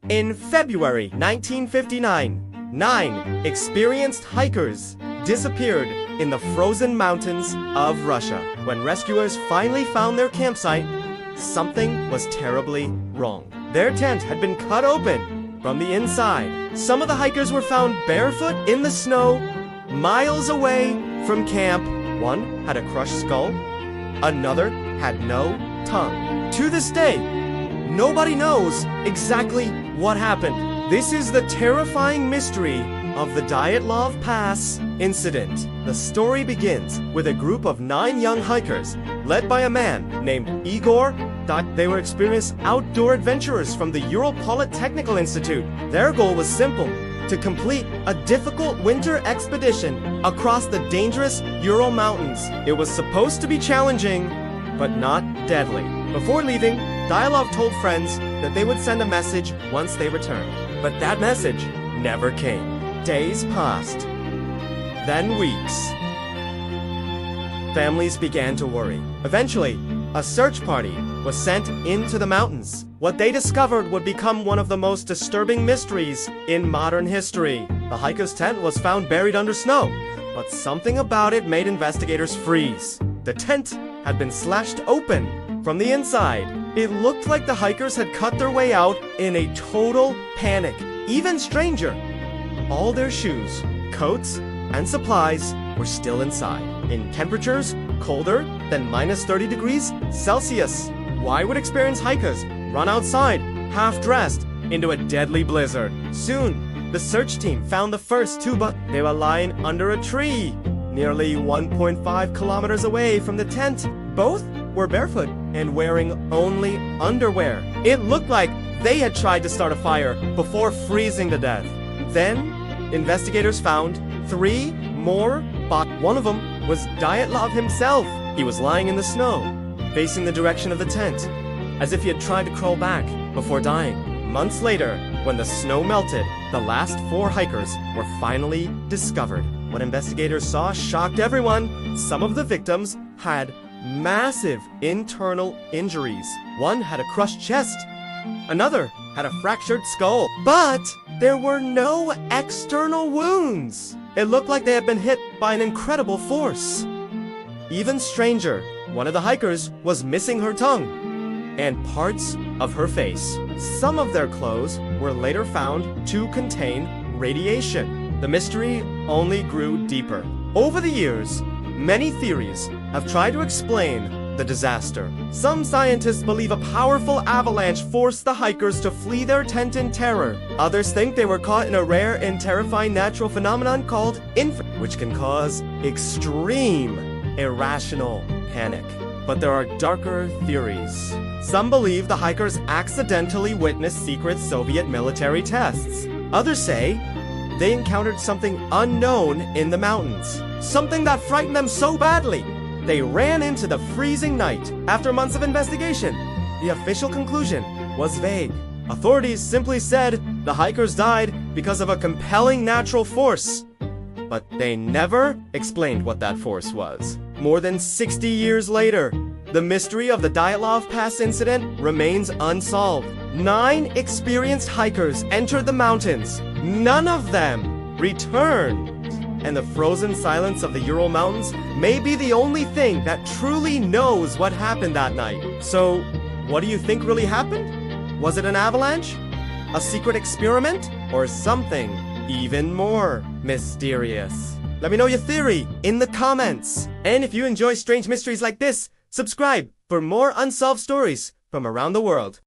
In February 1959, 9 experienced hikers disappeared in the frozen mountains of Russia. When rescuers finally found their campsite, something was terribly wrong. Their tent had been cut open from the inside. Some of the hikers were found barefoot in the snow, miles away from camp. One had a crushed skull, another had no tongue. To this day, nobody knows exactly what happened. This is the terrifying mystery of the Dyatlov Pass Incident. The story begins with a group of 9 young hikers led by a man named Igor. They were experienced outdoor adventurers from the Ural Technical Institute. Their goal was simple: to complete a difficult winter expedition across the dangerous Ural Mountains. It was supposed to be challenging, but not deadly. Before leaving, Dyatlov told friends that they would send a message once they returned. But that message never came. Days passed, then weeks. Families began to worry. Eventually, a search party was sent into the mountains. What they discovered would become one of the most disturbing mysteries in modern history. The hiker's tent was found buried under snow, but something about it made investigators freeze. The tent had been slashed open from the inside. It looked like the hikers had cut their way out in a total panic. Even stranger, all their shoes, coats, and supplies were still inside, in temperatures colder than -30 degrees Celsius. Why would experienced hikers run outside, half-dressed, into a deadly blizzard? Soon, the search team found the first 2 but they were lying under a tree, nearly 1.5 kilometers away from the tent. Both were barefoot and wearing only underwear. It looked like they had tried to start a fire before freezing to death. Then, investigators found 3 more, but one of them was Dyatlov himself. He was lying in the snow, facing the direction of the tent, as if he had tried to crawl back before dying. Months later, when the snow melted, the last 4 hikers were finally discovered. What investigators saw shocked everyone. Some of the victims had massive internal injuries. One had a crushed chest, another had a fractured skull, but there were no external wounds. It looked like they had been hit by an incredible force. Even stranger, one of the hikers was missing her tongue and parts of her face. Some of their clothes were later found to contain radiation. The mystery only grew deeper. Over the years, many theories have tried to explain the disaster. Some scientists believe a powerful avalanche forced the hikers to flee their tent in terror. Others think they were caught in a rare and terrifying natural phenomenon called which can cause extreme irrational panic. But there are darker theories. Some believe the hikers accidentally witnessed secret Soviet military tests. Others say they encountered something unknown in the mountains, something that frightened them so badly they ran into the freezing night. After months of investigation, the official conclusion was vague. Authorities simply said the hikers died because of a compelling natural force, but they never explained what that force was. More than 60 years later, the mystery of the Dyatlov Pass Incident remains unsolved. 9 experienced hikers entered the mountains. None of them returned. And the frozen silence of the Ural Mountains may be the only thing that truly knows what happened that night. So, what do you think really happened? Was it an avalanche? A secret experiment? Or something even more mysterious? Let me know your theory in the comments. And if you enjoy strange mysteries like this, subscribe for more unsolved stories from around the world.